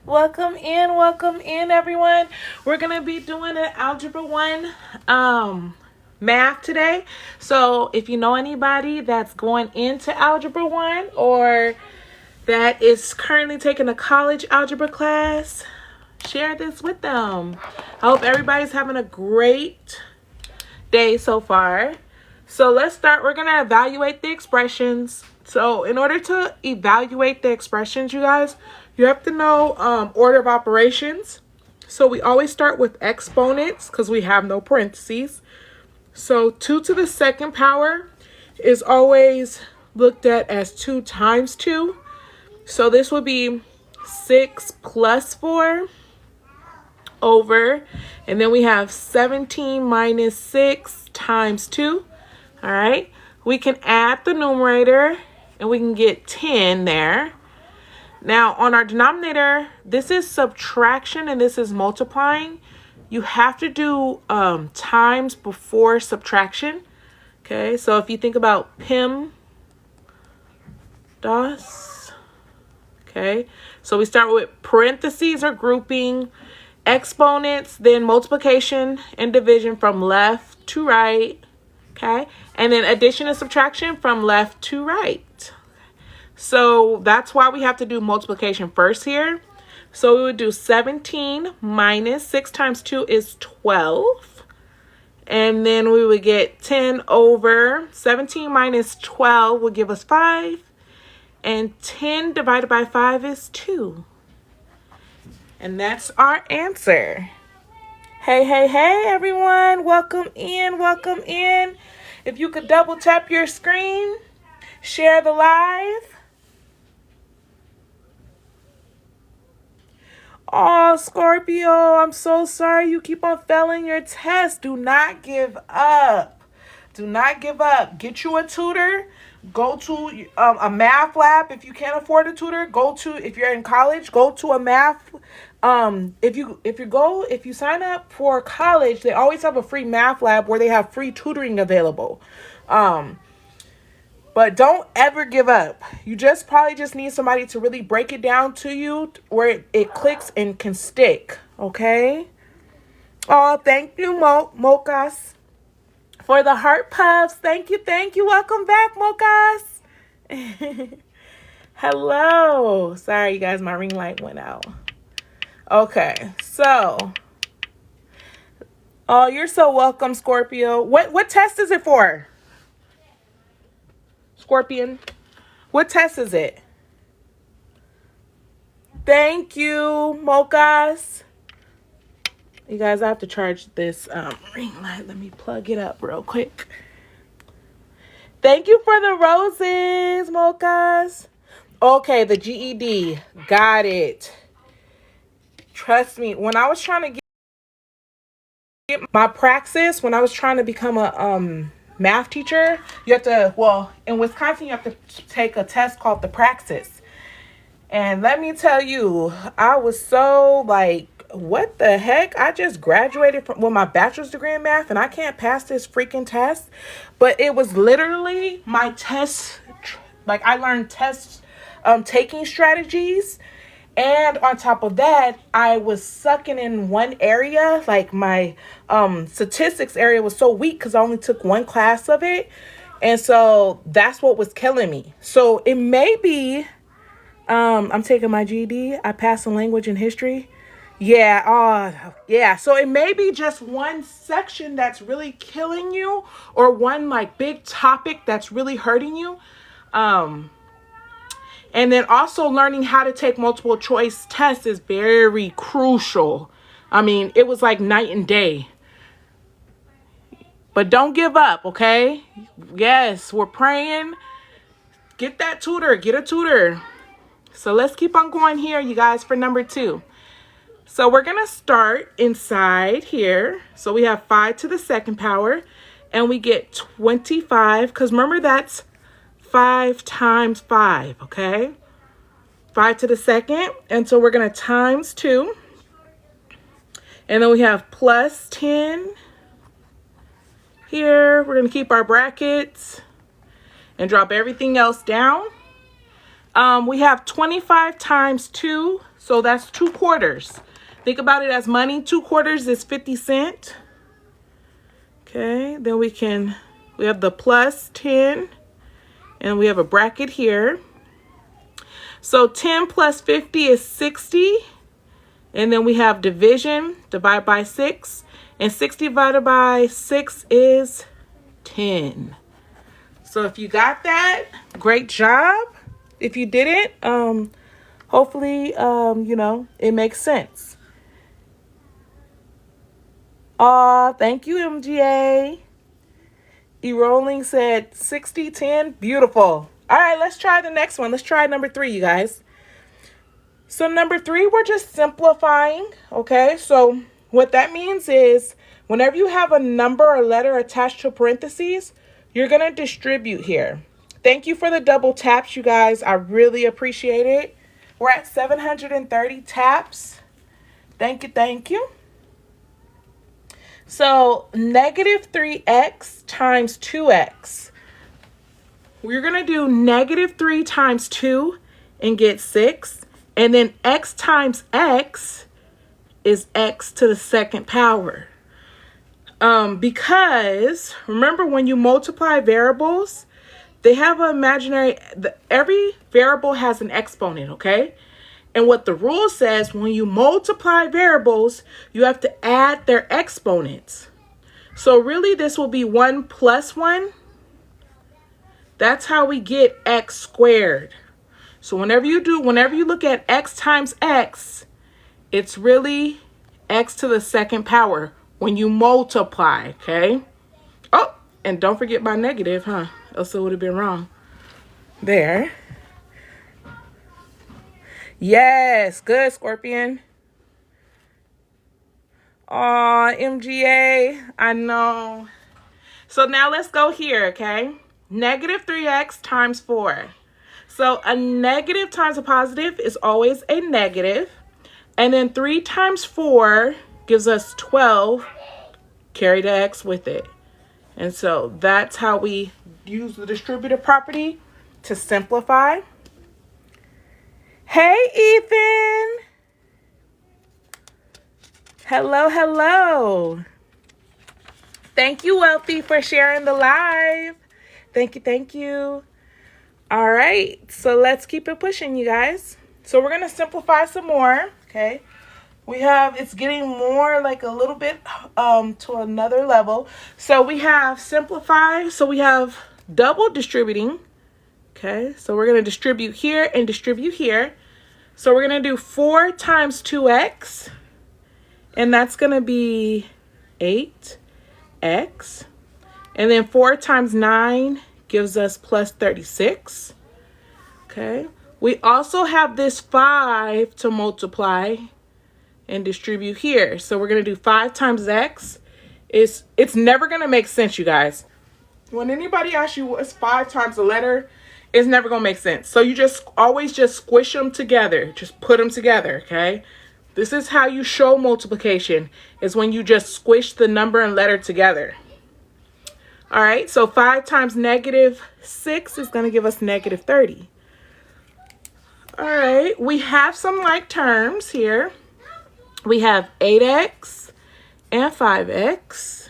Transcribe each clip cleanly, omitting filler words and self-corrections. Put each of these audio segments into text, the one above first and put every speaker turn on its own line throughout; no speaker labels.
Welcome in, everyone. We're gonna be doing an Algebra 1 math today. So if you know anybody that's going into Algebra 1 or that is currently taking a college algebra class, share this with them. I hope everybody's having a great day so far. So let's start. We're gonna evaluate the expressions. So in order to evaluate the expressions, you guys, you have to know order of operations. So we always start with exponents because we have no parentheses. So 2 to the second power is always looked at as 2 times 2. So this would be 6 plus 4 over, and then we have 17 minus 6 times 2. All right, we can add the numerator and we can get 10 there. Now on our denominator, this is subtraction and this is multiplying. You have to do times before subtraction. Okay, so if you think about PIM DOS, okay, so we start with parentheses or grouping, exponents, then multiplication and division from left to right, okay, and then addition and subtraction from left to right. So that's why we have to do multiplication first here. So we would do 17 minus 6 times 2 is 12. And then we would get 10 over 17 minus 12 will give us 5. And 10 divided by 5 is 2. And that's our answer. Hey, everyone. Welcome in. If you could double tap your screen, share the live. Oh, Scorpio, I'm so sorry you keep on failing your test. Do not give up. Do not give up. Get you a tutor. Go to a math lab. If you can't afford a tutor, if you're in college, go to a math. If you sign up for college, they always have a free math lab where they have free tutoring available. But don't ever give up. You probably just need somebody to really break it down to you where it clicks and can stick. Okay? Oh, thank you, Mochas, for the heart puffs. Thank you. Welcome back, Mochas. Hello. Sorry, you guys, my ring light went out. Okay, so. Oh, you're so welcome, Scorpio. What test is it for? Scorpion, what test is it? Thank you, Mochas. You guys, I have to charge this ring light. Let me plug it up real quick. Thank you for the roses, Mochas. Okay, the GED. Got it. Trust me, when I was trying to get my praxis, when I was trying to become a math teacher, you have to, in Wisconsin, you have to take a test called the praxis. And let me tell you, I was so like, what the heck? I just graduated with my bachelor's degree in math and I can't pass this freaking test. But it was literally my test, like I learned test taking strategies. And on top of that, I was sucking in one area. Like my statistics area was so weak because I only took one class of it. And so that's what was killing me. So it may be, I'm taking my GED. I passed in language and history. Yeah. So it may be just one section that's really killing you or one like big topic that's really hurting you. And then also learning how to take multiple choice tests is very crucial. I mean, it was like night and day. But don't give up, okay? Yes, we're praying. Get that tutor. Get a tutor. So let's keep on going here, you guys, for number 2. So we're going to start inside here. So we have 5 to the second power. And we get 25. Because remember, that's 5 times 5, okay? 5 to the second. And so we're going to times 2. And then we have plus 10 here. We're going to keep our brackets and drop everything else down. We have 25 times 2. So that's 2 quarters. Think about it as money. 2 quarters is 50 cents. Okay, then we have the plus 10, and we have a bracket here. So 10 plus 50 is 60. And then we have division, divide by 6. And 6 divided by 6 is 10. So if you got that, great job. If you didn't, hopefully, you know, it makes sense. Thank you, MGA. E-Rolling said 60, 10. Beautiful. All right, let's try the next one. Let's try number 3, you guys. So number 3, we're just simplifying, okay? So what that means is whenever you have a number or letter attached to parentheses, you're going to distribute here. Thank you for the double taps, you guys. I really appreciate it. We're at 730 taps. Thank you, thank you. So negative 3x times 2x. We're going to do negative 3 times 2 and get 6. And then x times x is x to the second power. Because remember, when you multiply variables, they have an imaginary, every variable has an exponent, okay? And what the rule says, when you multiply variables, you have to add their exponents. So really this will be 1 plus 1. That's how we get x squared. So whenever you look at x times x, it's really x to the second power when you multiply, okay? Oh, and don't forget my negative, huh? Else it would have been wrong. There. Yes, good, Scorpion. Aw, MGA, I know. So now let's go here, okay? Negative 3x times 4. So a negative times a positive is always a negative. And then 3 times 4 gives us 12. Carry the x with it. And so that's how we use the distributive property to simplify. Hey, Ethan. Hello, hello. Thank you, Wealthy, for sharing the live. Thank you, thank you. All right, so let's keep it pushing, you guys. So we're going to simplify some more, okay? It's getting more like a little bit to another level. So we have simplify. So we have double distributing, okay? So we're going to distribute here and distribute here. So we're going to do 4 times 2x, and that's going to be 8x. And then 4 times 9 gives us plus 36. Okay. We also have this 5 to multiply and distribute here. So we're going to do 5 times x. It's never going to make sense, you guys. When anybody asks you what's 5 times a letter, it's never going to make sense. So you always just squish them together. Just put them together, okay? This is how you show multiplication, is when you just squish the number and letter together. All right, so 5 times negative 6 is going to give us negative 30. All right, we have some like terms here. We have 8x and 5x.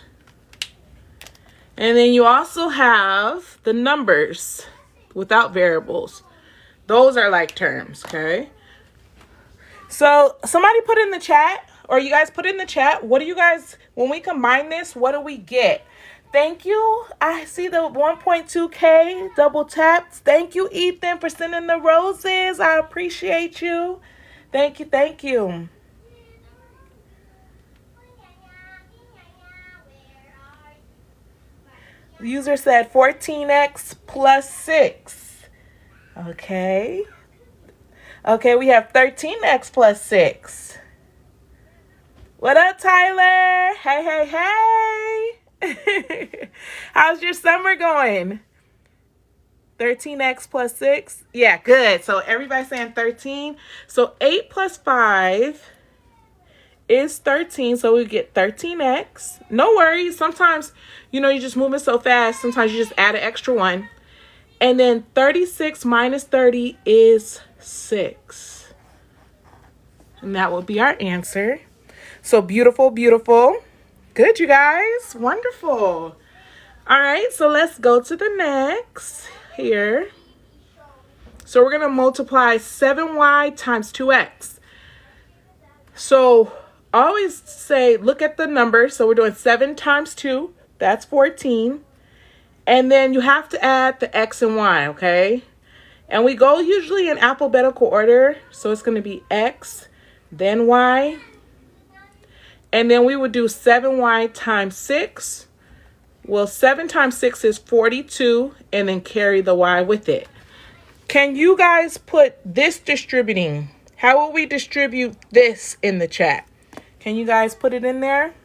And then you also have the numbers without variables. Those are like terms, okay? So somebody put in the chat, or you guys put in the chat, what do you guys, when we combine this, what do we get? Thank you. I see the 1.2K double taps. Thank you, Ethan, for sending the roses. I appreciate you. Thank you, thank you. The user said 14x plus 6. Okay. Okay, we have 13x plus 6. What up, Tyler? Hey, hey, hey. How's your summer going? 13x plus 6. Yeah, good. So everybody's saying 13. So 8 plus 5 is 13. So we get 13x. No worries. Sometimes, you know, you're just moving so fast. Sometimes you just add an extra 1. And then 36 minus 30 is 6. And that will be our answer. So beautiful, beautiful. Good, you guys. Wonderful. All right, so let's go to the next here. So we're going to multiply 7y times 2x. So always say, look at the number. So we're doing 7 times 2. That's 14. And then you have to add the x and y, okay? And we go usually in alphabetical order. So it's going to be x, then y. And then we would do 7y times 6. Well, 7 times 6 is 42, and then carry the y with it. Can you guys put this distributing? How will we distribute this in the chat? Can you guys put it in there?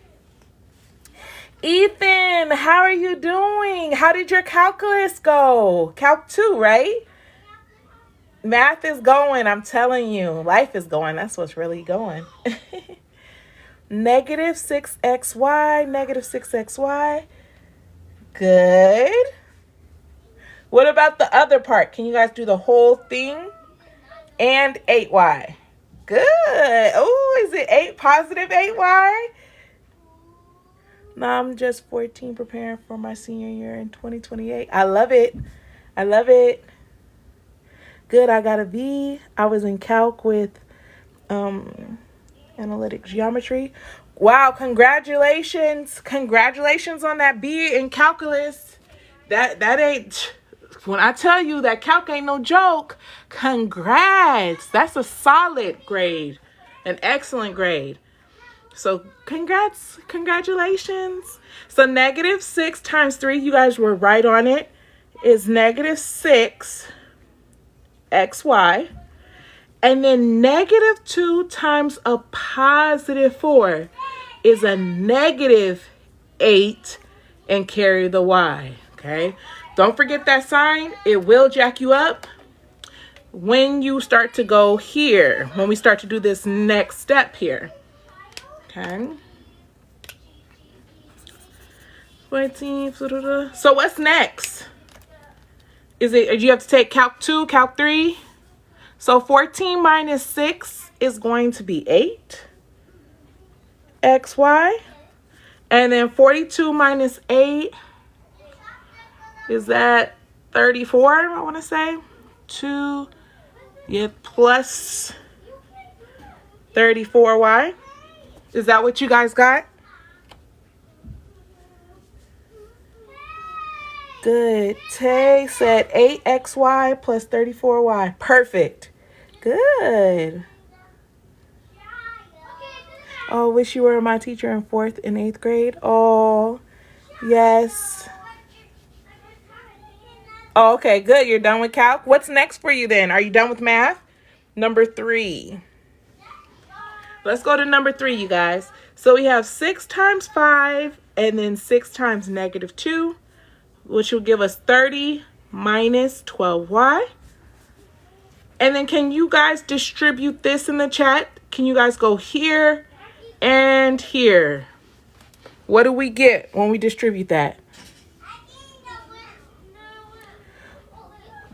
Ethan, how are you doing? How did your calculus go? Calc 2, right? Math is going, I'm telling you. Life is going. That's what's really going. Negative 6xy, negative 6xy. Good. What about the other part? Can you guys do the whole thing? And 8y. Good. Oh, is it 8 positive 8y? No, I'm just 14 preparing for my senior year in 2028. I love it. I love it. Good. I got a B. I was in calc with analytic geometry. Wow, congratulations. Congratulations on that B in calculus. That ain't, when I tell you that calc ain't no joke, congrats. That's a solid grade, an excellent grade. So congratulations. So negative 6 times 3, you guys were right on it, is negative 6 xy. And then negative 2 times a positive 4 is a negative 8 and carry the y, okay? Don't forget that sign. It will jack you up when you start to go here, when we start to do this next step here, okay? 14, so what's next? Do you have to take calc 2, calc 3? So 14 minus 6 is going to be 8 xy. And then 42 minus 8, is that 34, I want to say? 2, yeah, plus 34y. Is that what you guys got? Good. Tay said 8xy plus 34y. Perfect. Good. Oh, wish you were my teacher in 4th and 8th grade. Oh, yes. Oh, okay, good. You're done with calc. What's next for you then? Are you done with math? Number 3. Let's go to number 3, you guys. So we have 6 times 5 and then 6 times negative 2, which will give us 30 minus 12y. And then can you guys distribute this in the chat? Can you guys go here and here? What do we get when we distribute that?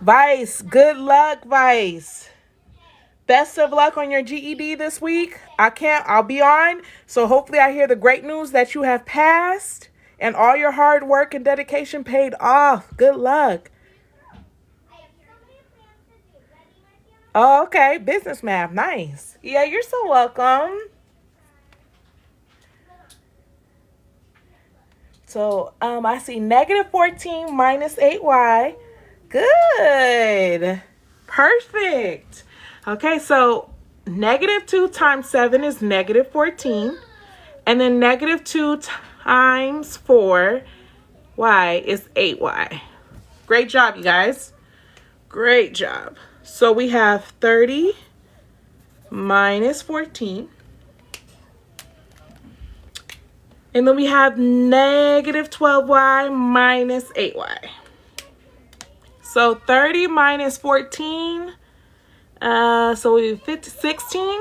Vice, good luck, Vice. Best of luck on your GED this week. I'll be on. So hopefully I hear the great news that you have passed and all your hard work and dedication paid off. Good luck. Oh, okay. Business math. Nice. Yeah, you're so welcome. So I see negative 14 minus 8y. Good. Perfect. Okay, so negative 2 times 7 is negative 14. And then negative 2 times 4y is 8y. Great job, you guys. Great job. So we have 30 minus 14. And then we have negative 12y minus 8y. So 30 minus 14, so we do 16.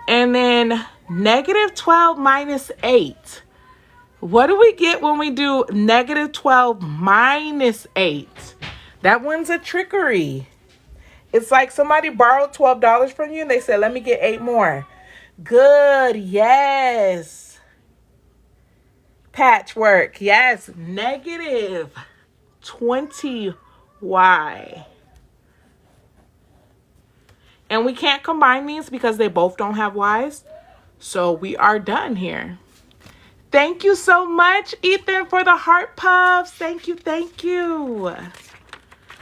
And then negative 12 minus 8. What do we get when we do negative 12 minus 8? That one's a trickery. It's like somebody borrowed $12 from you and they said, let me get 8 more. Good. Yes. Patchwork. Yes. Negative 20y. And we can't combine these because they both don't have y's. So we are done here. Thank you so much, Ethan, for the heart puffs. Thank you, thank you.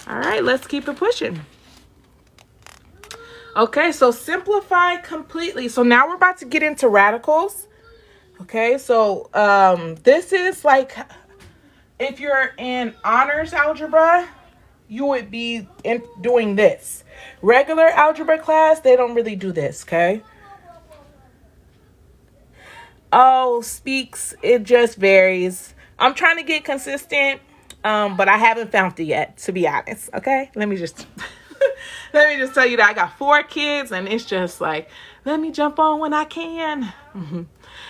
All right, let's keep it pushing. Okay, so simplify completely. So now we're about to get into radicals. Okay, so this is like, if you're in honors algebra, you would be doing this. Regular algebra class, they don't really do this, okay? Oh, speaks, it just varies. I'm trying to get consistent, but I haven't found it yet, to be honest, okay? Let me just tell you that I got 4 kids, and it's just like, let me jump on when I can.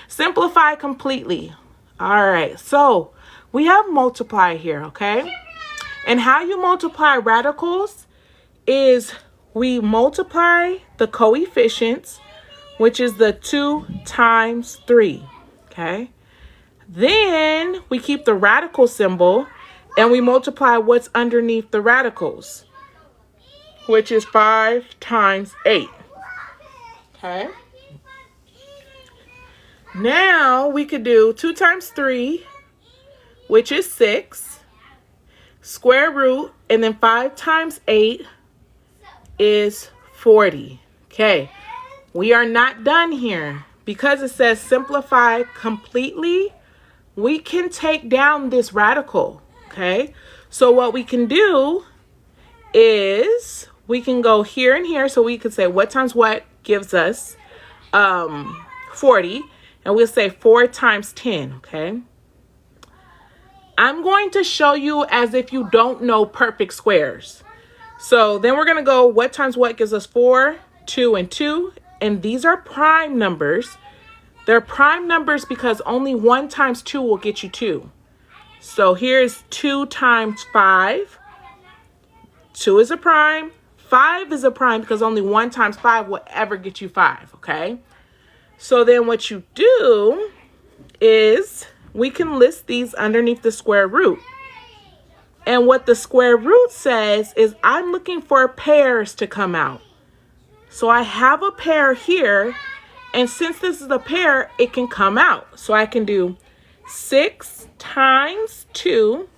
Simplify completely. All right, so we have multiply here, okay? And how you multiply radicals is we multiply the coefficients, which is the 2 times 3, okay? Then we keep the radical symbol and we multiply what's underneath the radicals, which is 5 times 8, okay? Now we could do 2 times 3, which is 6, square root, and then 5 times 8 is 40, okay? We are not done here. Because it says simplify completely, we can take down this radical, okay? So what we can do is we can go here and here. So we could say what times what gives us 40. And we'll say 4 times 10, okay? I'm going to show you as if you don't know perfect squares. So then we're going to go what times what gives us 4, 2, and 2. And these are prime numbers. They're prime numbers because only 1 times 2 will get you 2. So here's 2 times 5. 2 is a prime. 5 is a prime because only 1 times 5 will ever get you 5, okay? So then what you do is we can list these underneath the square root. And what the square root says is I'm looking for pairs to come out. So I have a pair here, and since this is a pair, it can come out. So I can do 6 times 2.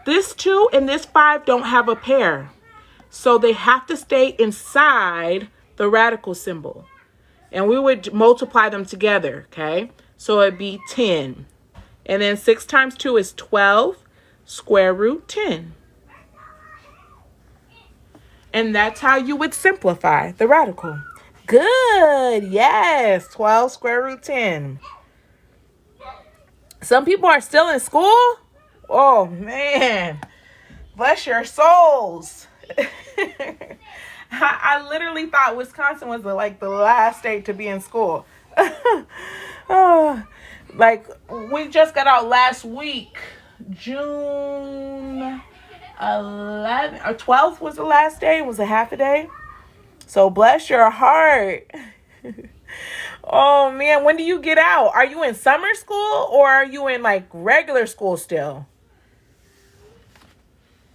This 2 and this 5 don't have a pair. So they have to stay inside the radical symbol. And we would multiply them together, okay? So it'd be 10. And then 6 times 2 is 12, square root 10. And that's how you would simplify the radical. Good. Yes. 12 square root 10. Some people are still in school. Oh, man. Bless your souls. I literally thought Wisconsin was the last state to be in school. Oh, like we just got out last week. June 11th or 12th was the last day. It was a half a day. So bless your heart. Oh man, when do you get out? Are you in summer school or are you in like regular school still?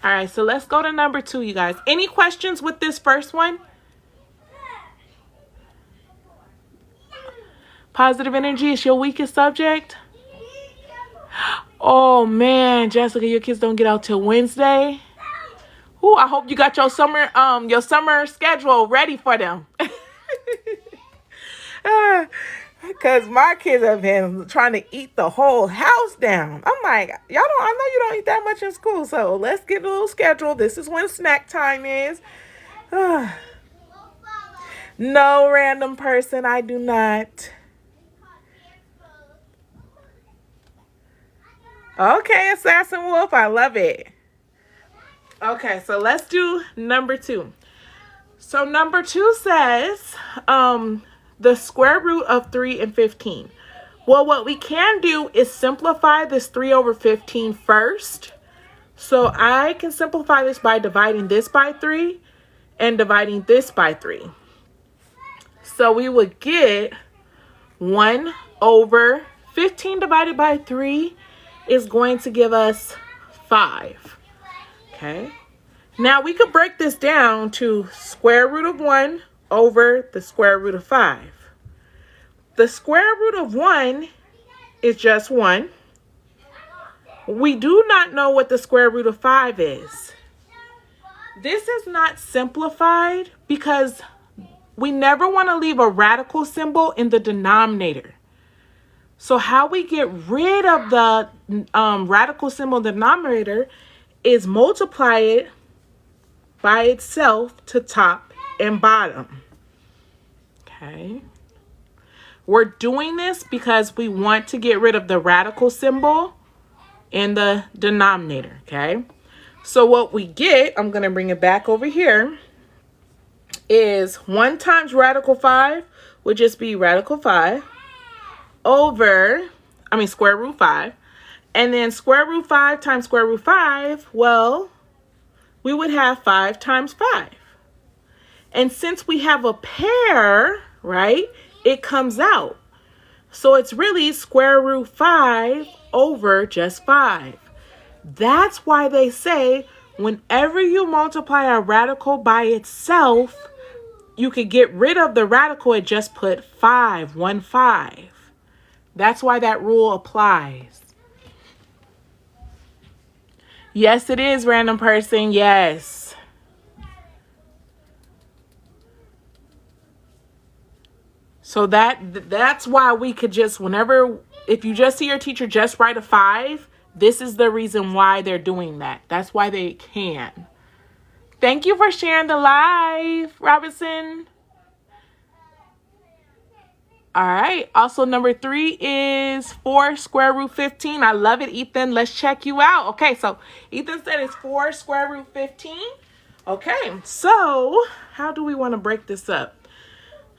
All right, so let's go to number 2, you guys. Any questions with this first one? Positive energy is your weakest subject? Oh man, Jessica, your kids don't get out till Wednesday. Ooh, I hope you got your summer schedule ready for them. Because my kids have been trying to eat the whole house down. I'm like, I know you don't eat that much in school, so let's get a little schedule. This is when snack time is. No, random person, I do not. Okay, Assassin Wolf, I love it. Okay, so let's do number 2. So number 2 says the square root of 3 and 15. Well, what we can do is simplify this 3 over 15 first. So I can simplify this by dividing this by 3. and dividing this by 3. So we would get 1 over 15 divided by 3 is going to give us 5. Okay. Now we could break this down to square root of 1 over the square root of 5. The square root of 1 is just 1. We do not know what the square root of 5 is. This is not simplified because we never want to leave a radical symbol in the denominator. So how we get rid of the radical symbol denominator is multiply it by itself to top and bottom. Okay. We're doing this because we want to get rid of the radical symbol in the denominator. Okay. So what we get, I'm going to bring it back over here, is 1 times radical 5 would just be radical 5 over, square root 5. And then square root 5 times square root 5, well, we would have 5 times 5. And since we have a pair, right, it comes out. So it's really square root 5 over just 5. That's why they say whenever you multiply a radical by itself, you could get rid of the radical and just put 5, 1, 5. That's why that rule applies. Yes, it is, random person. Yes. So that's why we could just, if you just see your teacher just write a 5, this is the reason why they're doing that. That's why they can. Thank you for sharing the live, Robinson. All right. Also, number 3 is 4 square root 15. I love it, Ethan. Let's check you out. Okay, so Ethan said it's 4 square root 15. Okay, so how do we want to break this up?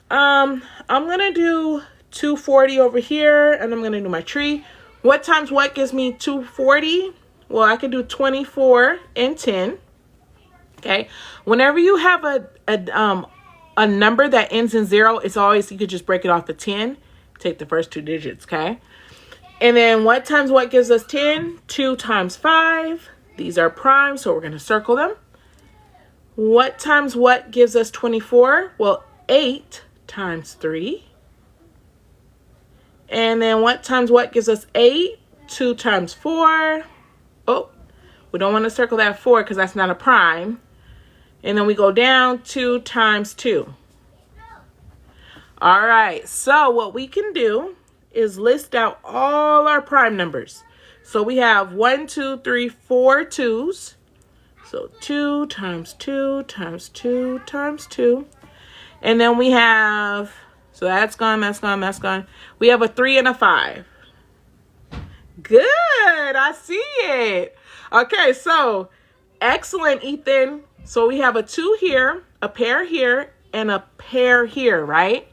I'm going to do 240 over here, and I'm going to do my tree. What times what gives me 240? Well, I could do 24 and 10. Okay. Whenever you have a number that ends in 0, it's always, you could just break it off to 10. Take the first 2 digits, okay? And then what times what gives us 10? 2 times 5. These are prime, so we're going to circle them. What times what gives us 24? Well, 8 times 3. And then what times what gives us 8? 2 times 4. Oh, we don't want to circle that 4 because that's not a prime. And then we go down 2 times 2. All right, so what we can do is list out all our prime numbers. So we have 1, 2, 3, 4 2s. So 2 times 2 times 2 times 2. And then we have, so that's gone, that's gone, that's gone. We have a 3 and a 5. Good, I see it. Okay, so excellent, Ethan. So we have a 2 here, a pair here, and a pair here, right?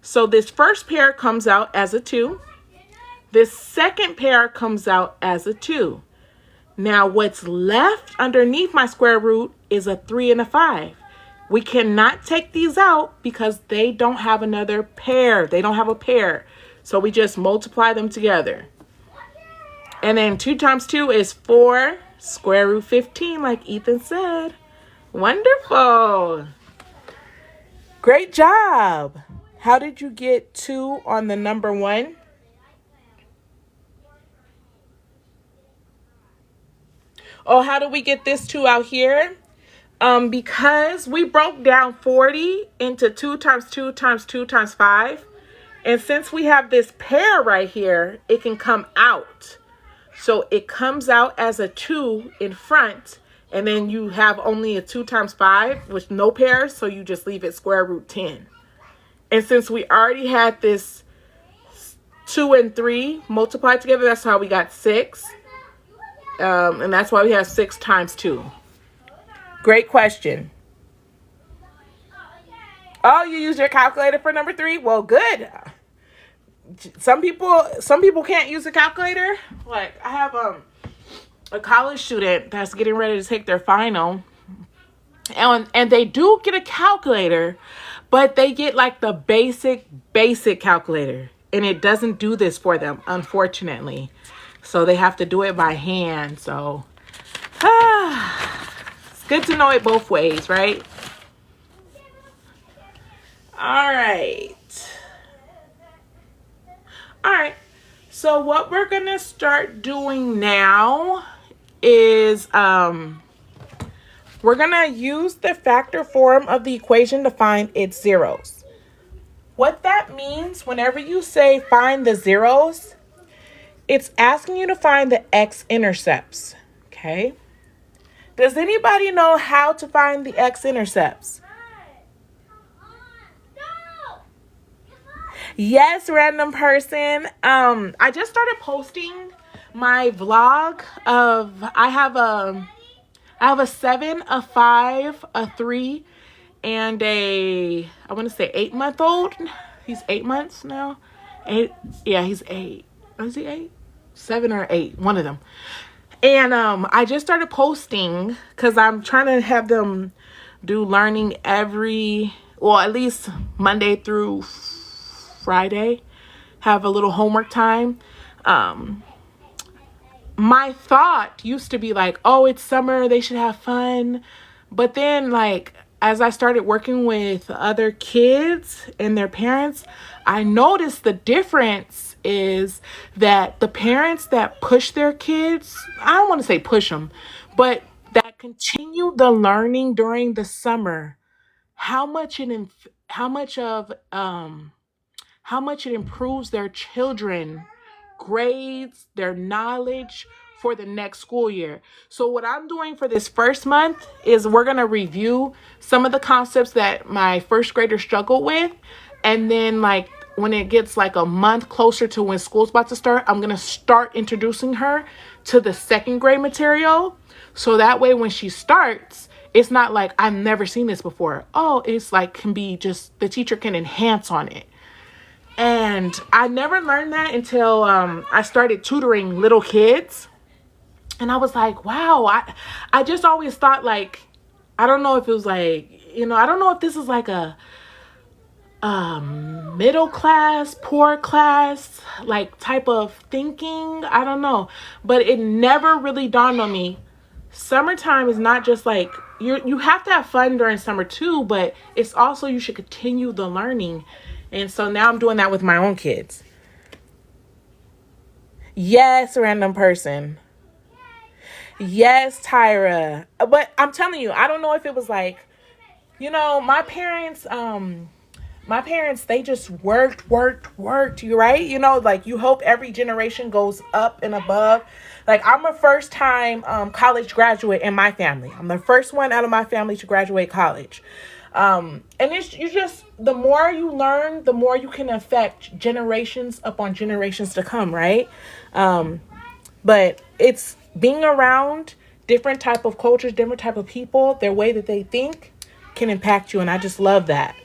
So this first pair comes out as a 2. This second pair comes out as a 2. Now what's left underneath my square root is a 3 and a 5. We cannot take these out because they don't have another pair. They don't have a pair. So we just multiply them together. And then 2 times 2 is 4 square root 15, like Ethan said. Wonderful. Great job. How did you get 2 on the number 1? Oh, how do we get this 2 out here? Because we broke down 40 into 2 times 2 times 2 times 5. And since we have this pair right here, it can come out. So it comes out as a 2 in front. And then you have only a 2 times 5 with no pairs, so you just leave it square root 10. And since we already had this 2 and 3 multiplied together, that's how we got 6. And that's why we have 6 times 2. Great question. Oh, you used your calculator for number 3? Well, good. Some people can't use a calculator. Like, I have a college student that's getting ready to take their final, And they do get a calculator, but they get like the basic calculator, and it doesn't do this for them, unfortunately. So they have to do it by hand. So it's good to know it both ways, right? All right. So what we're gonna start doing now is we're gonna use the factor form of the equation to find its zeros. What that means, whenever you say find the zeros, it's asking you to find the x-intercepts, okay? Does anybody know how to find the x-intercepts? Yes, random person. I just started posting my vlog of I have a 7, a 5, a 3, and I want to say 8-month-old. He's 8 months now. 8. Yeah, he's 8. Is he 8? 7 or 8, one of them. And I just started posting because I'm trying to have them do learning at least Monday through Friday, have a little homework time. My thought used to be like, oh, it's summer, they should have fun. But then, like, as I started working with other kids and their parents, I noticed the difference is that the parents that push their kids, I don't want to say push them, but that continue the learning during the summer, how much it improves their children grades, their knowledge for the next school year. So what I'm doing for this first month is we're going to review some of the concepts that my first graders struggled with. And then like when it gets like a month closer to when school's about to start, I'm going to start introducing her to the second grade material. So that way when she starts, it's not like I've never seen this before. Oh, it's like can be just the teacher can enhance on it. And I never learned that until I started tutoring little kids. And I was like, wow, I just always thought like, I don't know if it was like, I don't know if this is like a middle class, poor class, like type of thinking. I don't know. But it never really dawned on me. Summertime is not just like, you have to have fun during summer too, but it's also you should continue the learning. And so now I'm doing that with my own kids. Yes, random person. Yes, Tyra. But I'm telling you, I don't know if it was like, my parents, they just worked, you right? Like you hope every generation goes up and above. Like I'm a first time college graduate in my family. I'm the first one out of my family to graduate college. And the more you learn, the more you can affect generations upon generations to come, right? But it's being around different type of cultures, different type of people, their way that they think can impact you. And I just love that.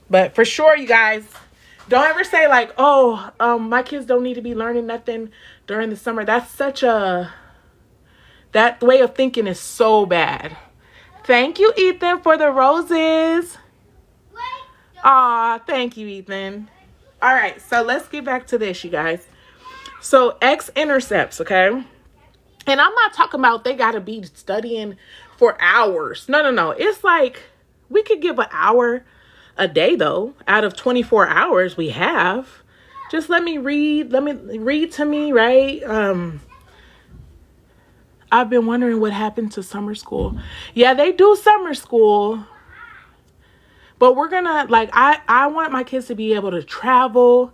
But for sure, you guys, don't ever say like, oh, my kids don't need to be learning nothing during the summer. That way of thinking is so bad. Thank you, Ethan, for the roses. Aw, thank you, Ethan. All right, so let's get back to this, you guys. So x-intercepts, okay? And I'm not talking about they got to be studying for hours. No. It's like we could give an hour a day, though, out of 24 hours we have. Just let me read to me, right? I've been wondering what happened to summer school. Yeah, they do summer school. But we're gonna, like, I want my kids to be able to travel,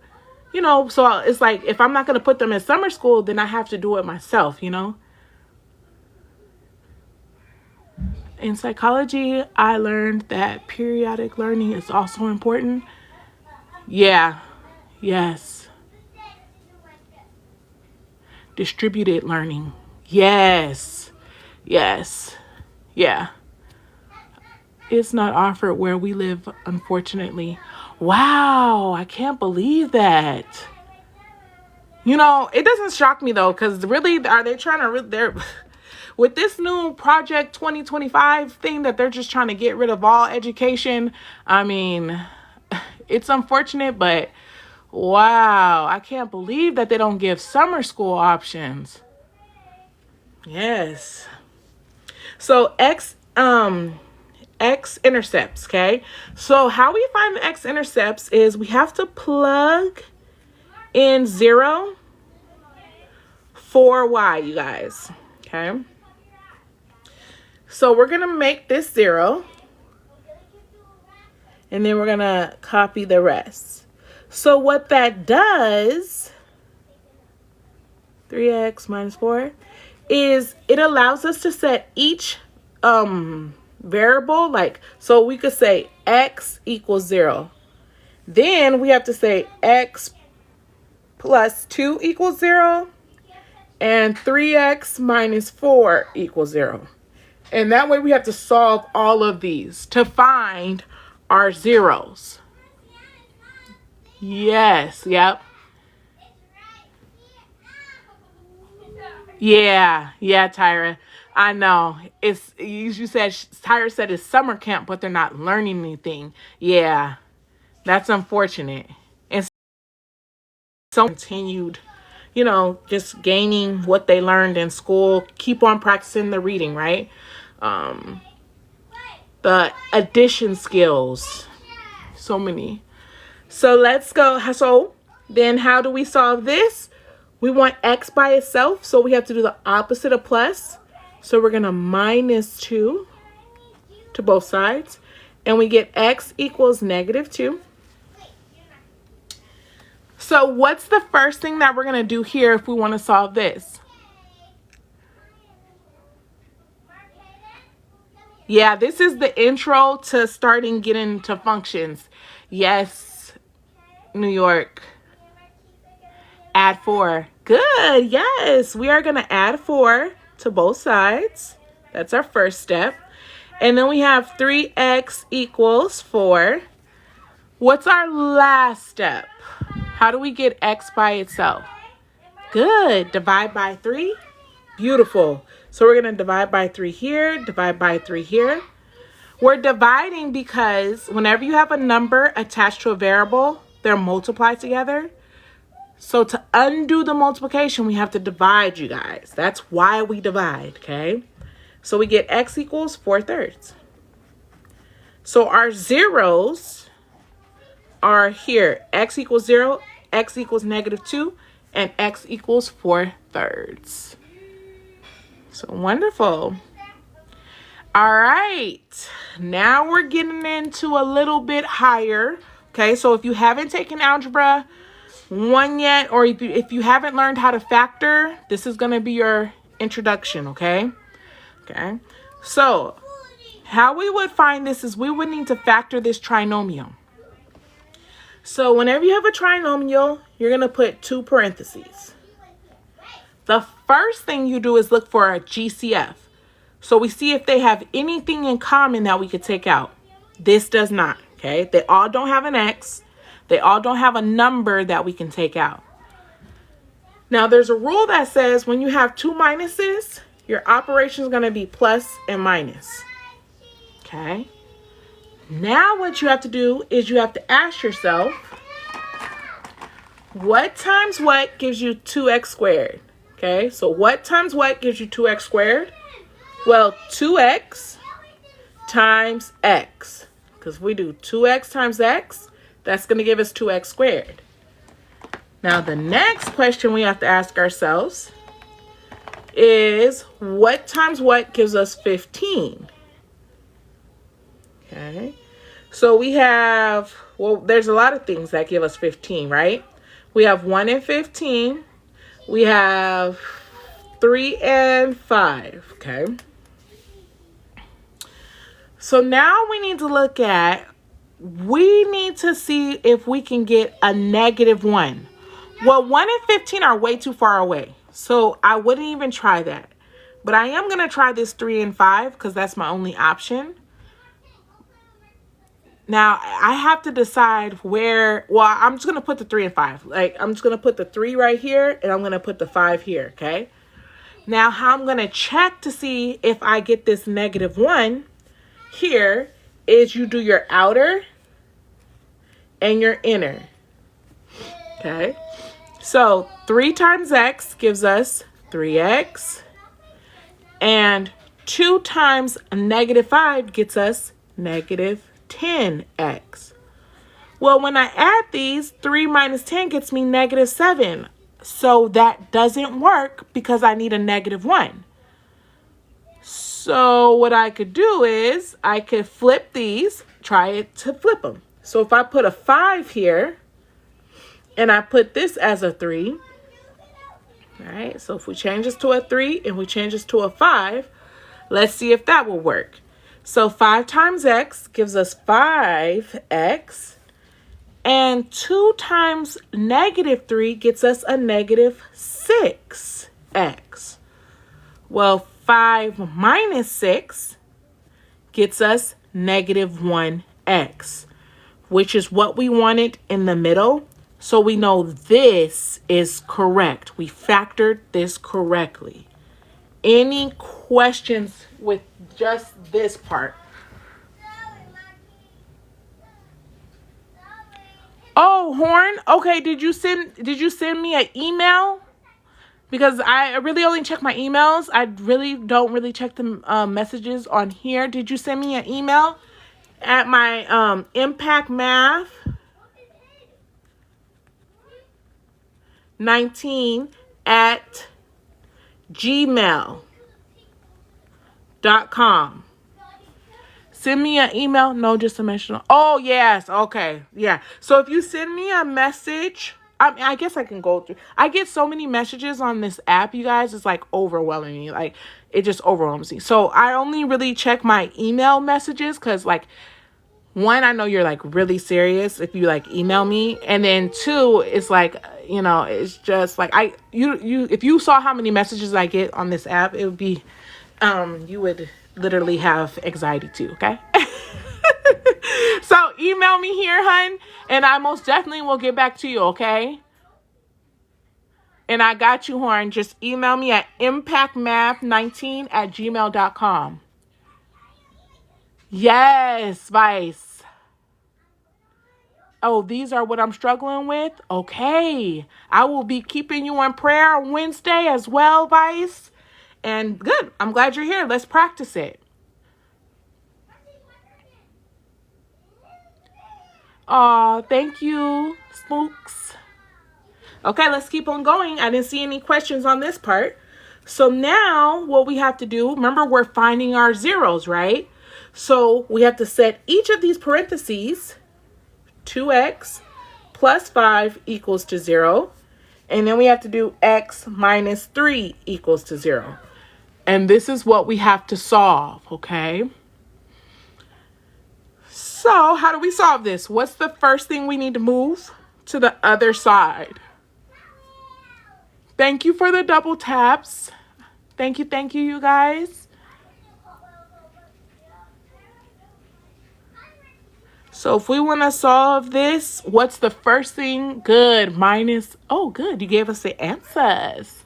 so it's like, if I'm not gonna put them in summer school, then I have to do it myself, In psychology, I learned that periodic learning is also important. Yeah, yes. Distributed learning. Yes. Yeah. It's not offered where we live, unfortunately. Wow, I can't believe that. It doesn't shock me though, because really, are they trying to? with this new Project 2025 thing that they're just trying to get rid of all education, I mean, it's unfortunate, but wow, I can't believe that they don't give summer school options. Yes. So x-intercepts, okay? So how we find the x-intercepts is we have to plug in 0 for y, you guys, okay? So we're gonna make this 0, and then we're gonna copy the rest. So what that does, 3x minus 4, is it allows us to set each variable, like, so we could say x equals 0. Then we have to say x plus 2 equals 0. And 3x minus 4 equals 0. And that way we have to solve all of these to find our zeros. Yes, yep. Yeah, Tyra. I know. It's, you said, Tyra said it's summer camp, but they're not learning anything. Yeah, that's unfortunate. And so continued, you know, just gaining what they learned in school, keep on practicing the reading, right? The addition skills, so many. So let's go. So then how do we solve this? We want x by itself, so we have to do the opposite of plus. So we're gonna minus 2 to both sides, and we get x equals -2. So what's the first thing that we're going to do here if we want to solve this? Yeah, this is the intro to starting getting to functions. Yes, New York. Add 4. Good. Yes, we are going to add 4 to both sides. That's our first step. And then we have 3x equals 4. What's our last step? How do we get x by itself? Good. Divide by 3. Beautiful. So we're going to divide by 3 here, divide by 3 here. We're dividing because whenever you have a number attached to a variable, they're multiplied together. So to undo the multiplication, we have to divide, you guys. That's why we divide, okay? So we get x equals 4/3. So our zeros are here. X equals 0, x equals -2, and x equals 4/3. So wonderful. All right. Now we're getting into a little bit higher. Okay, so if you haven't taken Algebra 1 yet, or if you haven't learned how to factor, this is going to be your introduction, okay? Okay. So how we would find this is we would need to factor this trinomial. So whenever you have a trinomial, you're going to put 2 parentheses. The first thing you do is look for a GCF. So we see if they have anything in common that we could take out. This does not, okay? They all don't have an x. They all don't have a number that we can take out. Now there's a rule that says when you have 2 minuses, your operation is going to be plus and minus. Okay? Now what you have to do is you have to ask yourself, what times what gives you 2x squared? Okay, so what times what gives you 2x squared? Well, 2x times x. Because we do 2x times x, that's going to give us 2x squared. Now the next question we have to ask ourselves is what times what gives us 15? Okay, so we have, well, there's a lot of things that give us 15, right? We have 1 and 15. We have 3 and 5, okay? So now we need to look at, we need to see if we can get a -1. Well, 1 and 15 are way too far away, so I wouldn't even try that. But I am going to try this 3 and 5 because that's my only option. Now, I have to decide where, well, I'm just going to put the 3 and 5. Like, I'm just going to put the 3 right here, and I'm going to put the 5 here, okay? Now, how I'm going to check to see if I get this -1 here is you do your outer and your inner. Okay. So 3 times x gives us 3x. And 2 times -5 gets us -10x. Well, when I add these, 3 minus 10 gets me -7. So that doesn't work because I need a -1. So what I could do is I could flip these, try it to flip them. So if I put a 5 here and I put this as a 3, all right, so if we change this to a 3 and we change this to a 5, let's see if that will work. So 5 times x gives us 5x. And 2 times -3 gets us a -6x. Well, 5 minus 6 gets us -1x, which is what we wanted in the middle. So we know this is correct. We factored this correctly. Any questions with just this part? Oh, Horn. Okay, did you send me an email? Because I really only check my emails. I really don't really check the messages on here. Did you send me an email at my Impact Math 19 at gmail.com? Send me an email. No, just a message. Oh, yes. Okay. Yeah. So if you send me a message, I guess I can go through. I get so many messages on this app, you guys. It's like overwhelming me. Like, it just overwhelms me. So I only really check my email messages because, like, one, I know you're like really serious if you like email me. And then 2, it's like, you know, it's just like if you saw how many messages I get on this app, it would be, you would literally have anxiety too, okay? So email me here, hun, and I most definitely will get back to you, okay? And I got you, Horn. Just email me at impactmath19 at gmail.com. Yes, Vice. Oh, these are what I'm struggling with? Okay. I will be keeping you in prayer on Wednesday as well, Vice. And good. I'm glad you're here. Let's practice it. Aw, thank you, Spooks. Okay, let's keep on going. I didn't see any questions on this part. So now what we have to do, remember we're finding our zeros, right? So we have to set each of these parentheses, 2x plus 5 equals to 0. And then we have to do x minus 3 equals to 0. And this is what we have to solve, okay? So how do we solve this? What's the first thing we need to move to the other side? Thank you for the double taps. Thank you, you guys. So if we want to solve this, what's the first thing? Good, minus, oh good, you gave us the answers.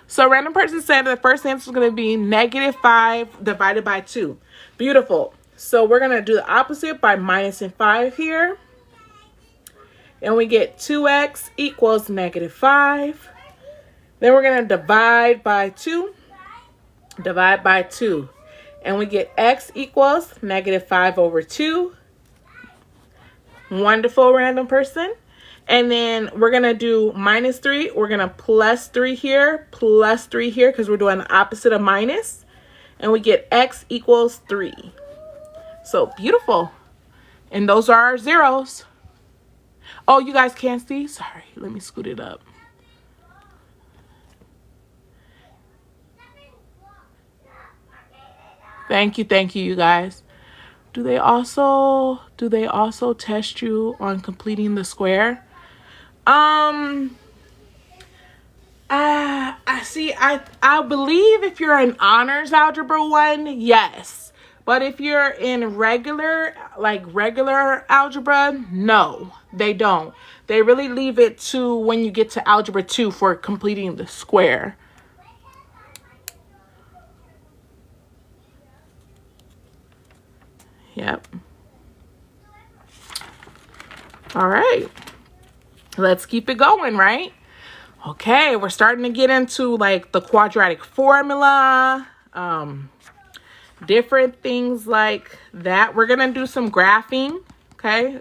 So random person said the first answer is going to be -5 divided by 2. Beautiful. So we're going to do the opposite by minusing 5 here. And we get 2x equals -5. Then we're going to divide by 2. Divide by 2. And we get x equals -5 over 2. Wonderful, random person. And then we're going to do minus 3. We're going to plus 3 here, plus 3 here, because we're doing the opposite of minus. And we get x equals 3. So beautiful. And those are our zeros. Oh, you guys can't see? Sorry, let me scoot it up. Thank you, you guys. Do they also test you on completing the square? I believe if you're in honors algebra 1, yes. But if you're in regular algebra, no, they don't. They really leave it to when you get to algebra 2 for completing the square. All right. Let's keep it going, right? Okay, we're starting to get into like the quadratic formula, different things like that. We're gonna do some graphing, okay?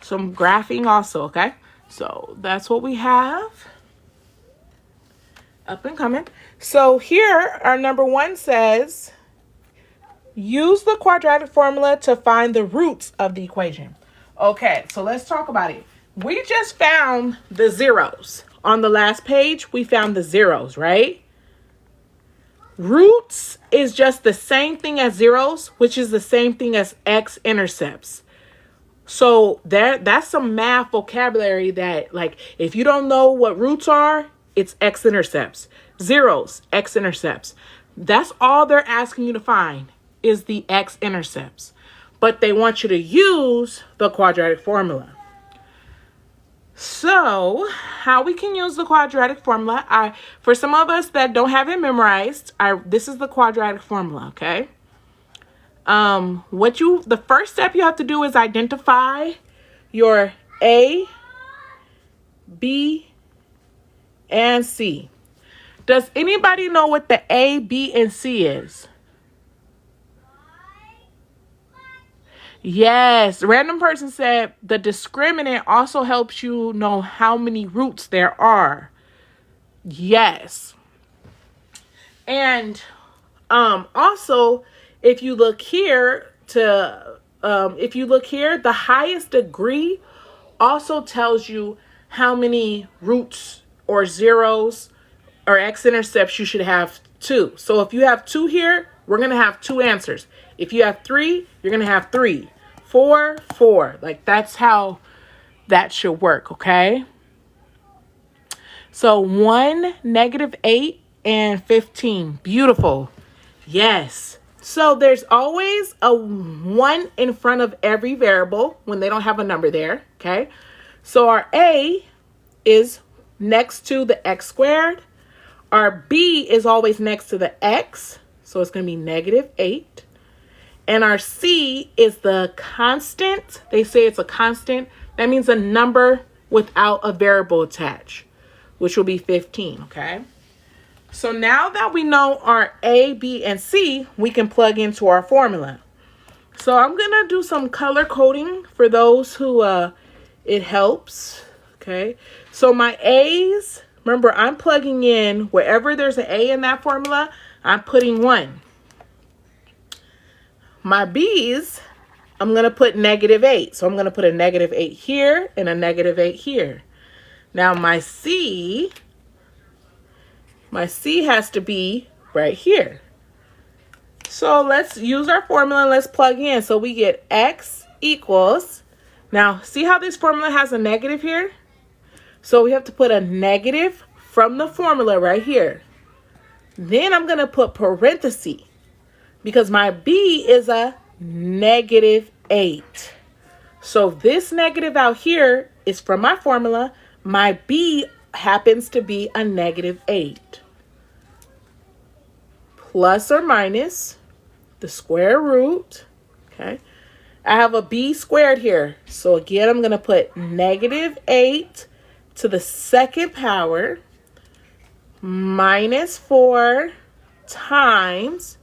Some graphing also, okay? So that's what we have. Up and coming. So here, our number 1 says, use the quadratic formula to find the roots of the equation. Okay, so let's talk about it. We just found the zeros. On the last page, we found the zeros, right? Roots is just the same thing as zeros, which is the same thing as x-intercepts. So that's some math vocabulary that, like, if you don't know what roots are, it's x-intercepts. Zeros, x-intercepts. That's all they're asking you to find is the x-intercepts. But they want you to use the quadratic formula. So, how we can use the quadratic formula, for some of us that don't have it memorized, this is the quadratic formula, okay? The first step you have to do is identify your A, B, and C. Does anybody know what the A, B, and C is? Yes, random person said the discriminant also helps you know how many roots there are. Yes. And also, if you look here, the highest degree also tells you how many roots or zeros or x-intercepts you should have too. So if you have 2 here, we're going to have 2 answers. If you have 3, you're going to have 3. 4, 4. Like, that's how that should work, okay? So 1, -8, and 15. Beautiful. Yes. So there's always a 1 in front of every variable when they don't have a number there, okay? So our A is next to the x squared. Our B is always next to the x, so it's going to be -8. And our C is the constant. They say it's a constant. That means a number without a variable attached, which will be 15, okay? So now that we know our A, B, and C, we can plug into our formula. So I'm going to do some color coding for those who it helps, okay? So my A's, remember, I'm plugging in wherever there's an A in that formula, I'm putting 1. My B's, I'm going to put -8. So I'm going to put a -8 here and a -8 here. Now my C has to be right here. So let's use our formula and let's plug in. So we get x equals, now see how this formula has a negative here? So we have to put a negative from the formula right here. Then I'm going to put parentheses because my B is a -8. So this negative out here is from my formula. My B happens to be a -8. Plus or minus the square root, okay? I have a B squared here. So again, I'm going to put -8 to the 2nd power -4 times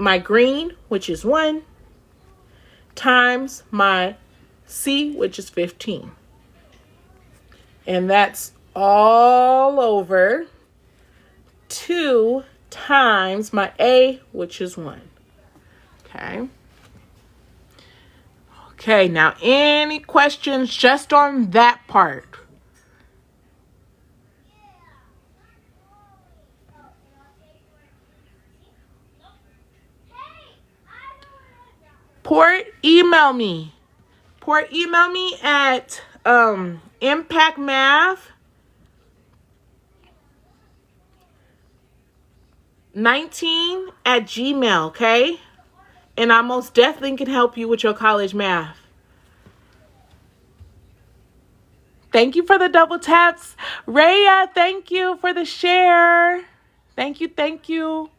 my green, which is 1, times my C, which is 15. And that's all over 2 times my A, which is 1. Okay. Okay, now any questions just on that part? Email me at impactmath19@gmail, okay? And I most definitely can help you with your college math. Thank you for the double taps. Raya, thank you for the share. Thank you, thank you.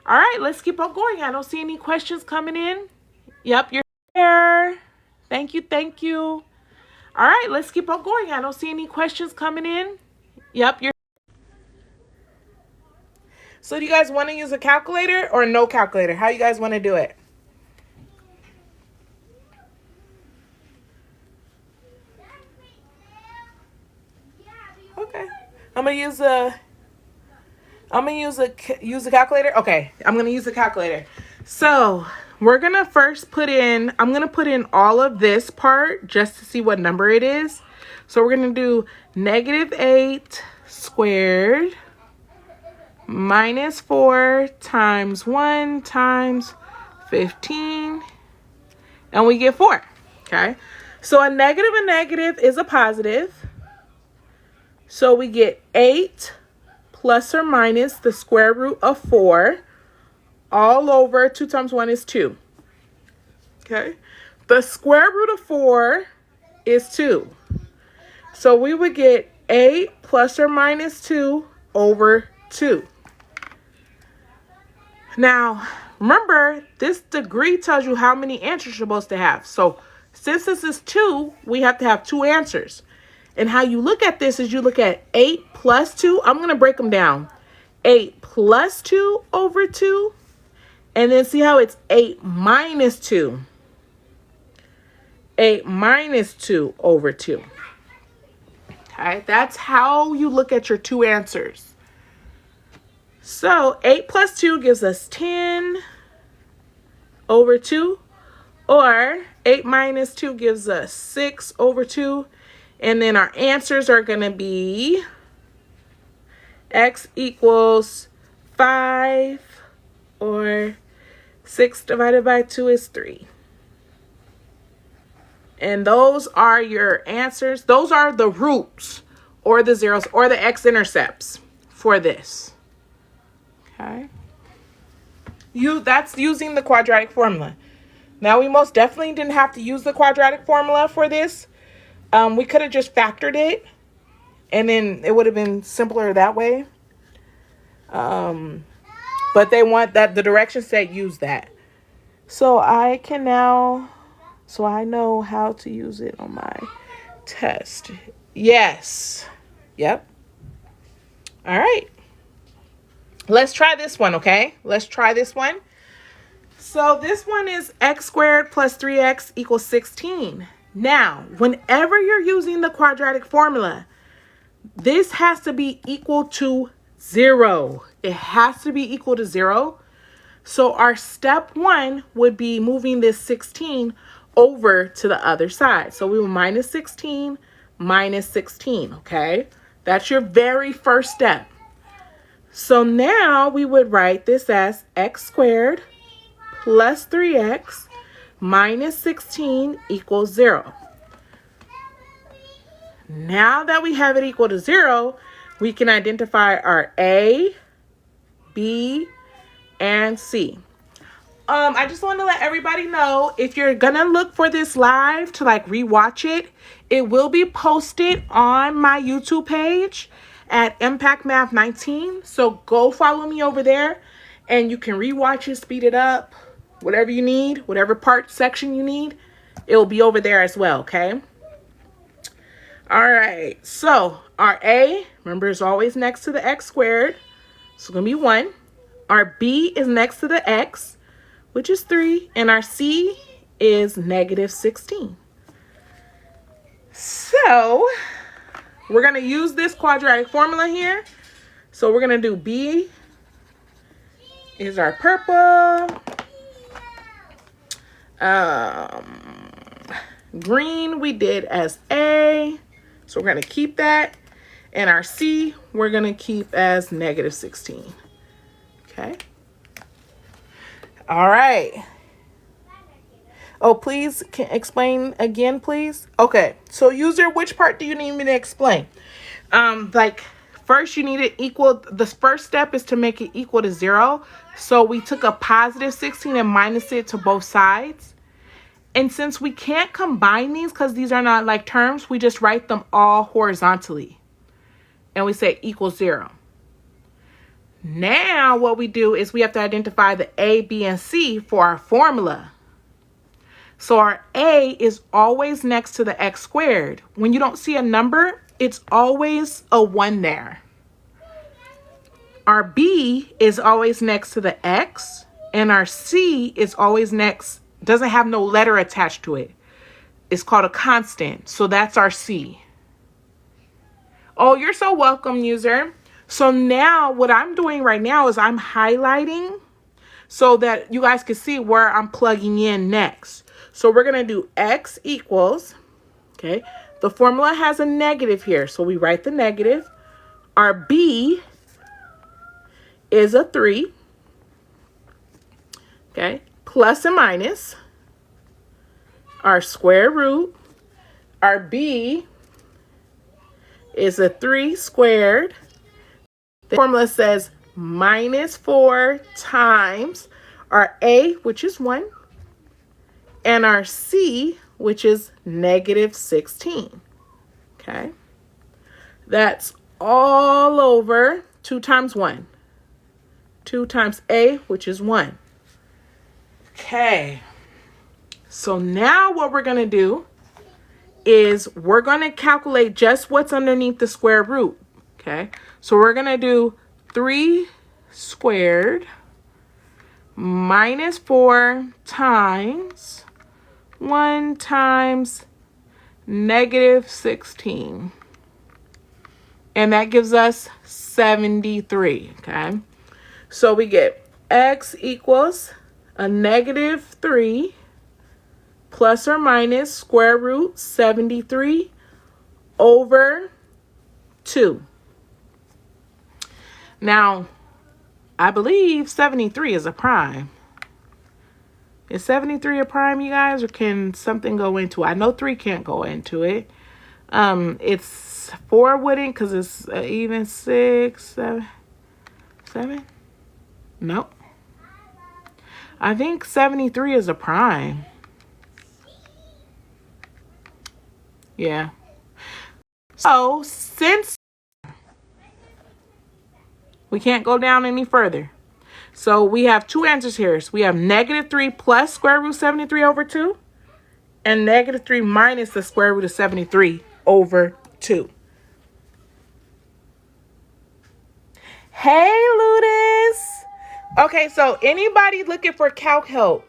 All right, let's keep on going. I don't see any questions coming in. Yep, you're here. Thank you, thank you. All right, let's keep on going. I don't see any questions coming in. Yep, you're. So do you guys want to use a calculator or no calculator? How you guys want to do it? Okay. I'm gonna use a calculator. Okay, I'm gonna use a calculator. So we're gonna first I'm gonna put in all of this part just to see what number it is. So we're gonna do -8 squared minus 4 times 1 times 15, and we get 4. Okay, so a negative is a positive. So we get 8 plus or minus the square root of 4 all over 2 times 1 is 2. Okay, the square root of 4 is 2. So we would get 8 plus or minus 2 over 2. Now, remember, this degree tells you how many answers you're supposed to have. So since this is 2, we have to have 2 answers. And how you look at this is you look at 8 plus 2. I'm going to break them down. 8 plus 2 over 2. And then see how it's 8 minus 2. 8 minus 2 over 2. Okay, that's how you look at your 2 answers. So 8 plus 2 gives us 10 over 2. Or 8 minus 2 gives us 6 over 2. And then our answers are going to be x equals 5, or 6 divided by 2 is 3. And those are your answers. Those are the roots or the zeros or the x-intercepts for this. Okay. That's using the quadratic formula. Now, we most definitely didn't have to use the quadratic formula for this. We could have just factored it, and then it would have been simpler that way. But they want that the directions say use that. So I know how to use it on my test. Yes. Yep. All right. Let's try this one, okay? Let's try this one. So this one is x squared plus 3x equals 16. Now, whenever you're using the quadratic formula, this has to be equal to 0. It has to be equal to 0. So our step 1 would be moving this 16 over to the other side. So we will minus 16, okay? That's your very first step. So now we would write this as x squared plus 3x minus 16 equals 0. Now that we have it equal to 0, we can identify our A, B, and C. I just want to let everybody know, if you're gonna look for this live to like rewatch it, it will be posted on my YouTube page at Impact Math 19. So go follow me over there and you can rewatch it, speed it up, whatever you need, whatever part section you need, it will be over there as well, okay? All right, so our A, remember, is always next to the x squared, so it's gonna be 1. Our B is next to the x, which is 3, and our C is negative 16. So we're gonna use this quadratic formula here. So we're gonna do B is our purple. Green we did as A, so we're going to keep that, and our C we're going to keep as negative 16. Okay. All right. Oh, please, can explain again, please? Okay, so user, which part do you need me to explain? Like, first you need it equal, the first step is to make it equal to 0. So we took a positive 16 and minus it to both sides. And since we can't combine these because these are not like terms, we just write them all horizontally. And we say equals 0. Now what we do is we have to identify the A, B, and C for our formula. So our A is always next to the x squared. When you don't see a number, it's always a 1 there. Our B is always next to the x, and our C is always next, doesn't have no letter attached to it. It's called a constant, so that's our C. Oh, you're so welcome, user. So now what I'm doing right now is I'm highlighting so that you guys can see where I'm plugging in next. So we're going to do x equals, okay, the formula has a negative here, so we write the negative. Our B is a 3, okay, plus and minus. Our square root, our B is a 3 squared. The formula says minus 4 times our A, which is 1, and our C, which is negative 16. Okay. That's all over 2 times 1. 2 times A, which is 1. Okay. So now what we're going to do is we're going to calculate just what's underneath the square root. Okay. So we're going to do 3 squared minus 4 times 1 times negative 16. And that gives us 73. Okay. So we get x equals a negative 3 plus or minus square root 73 over 2. Now, I believe 73 is a prime. Is 73 a prime, you guys, or can something go into it? I know 3 can't go into it. It's 4 wouldn't, because it's even 6, 7. Nope. I think 73 is a prime. Yeah. So, since we can't go down any further, so we have 2 answers here. So we have negative 3 plus square root 73 over 2, and negative 3 minus the square root of 73 over 2. Hey, Ludus. Okay, so anybody looking for calc help?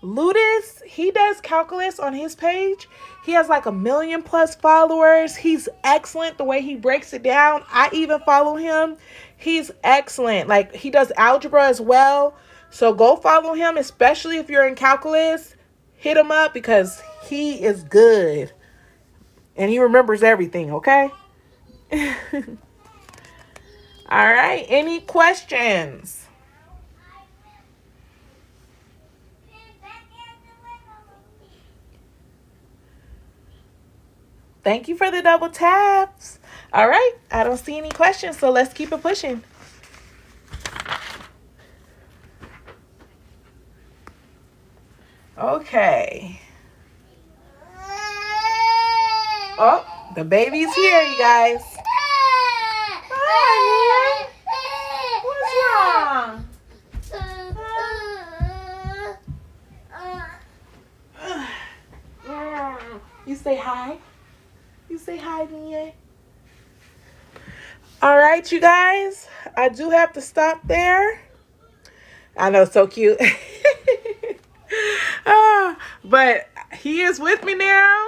Ludus, he does calculus on his page. He has like 1 million+ followers. He's excellent the way he breaks it down. I even follow him. He's excellent. Like, he does algebra as well. So go follow him, especially if you're in calculus. Hit him up because he is good. And he remembers everything, okay? All right, any questions? Thank you for the double taps. All right, I don't see any questions, so let's keep it pushing. Okay. Oh, the baby's here, you guys. Hi, what's wrong? You say hi. You say hi, Mia. All right, you guys. I do have to stop there. I know, so cute. But he is with me now.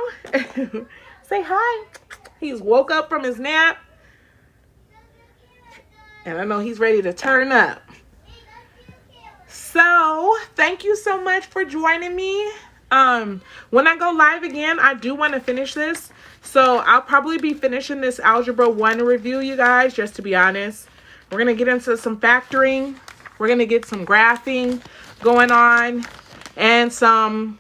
Say hi. He's woke up from his nap. And I know he's ready to turn up. So, thank you so much for joining me. When I go live again, I do want to finish this. So, I'll probably be finishing this Algebra 1 review, you guys, just to be honest. We're going to get into some factoring. We're going to get some graphing going on. And some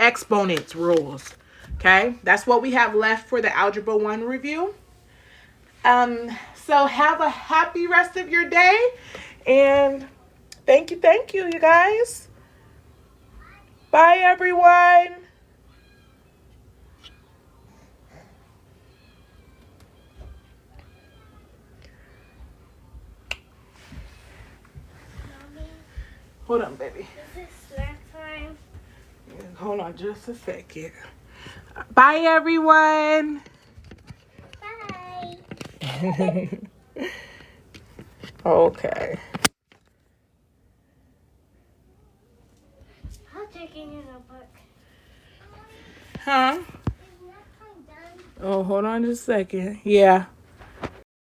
exponents rules. Okay? That's what we have left for the Algebra 1 review. So, have a happy rest of your day. And thank you, you guys. Bye, everyone. Hold on, baby.
Is it snack time?
Yeah. Hold on just a second. Bye, everyone.
Bye.
Okay.
I'm taking your notebook.
Huh?
Is that time done?
Oh, hold on just a second. Yeah.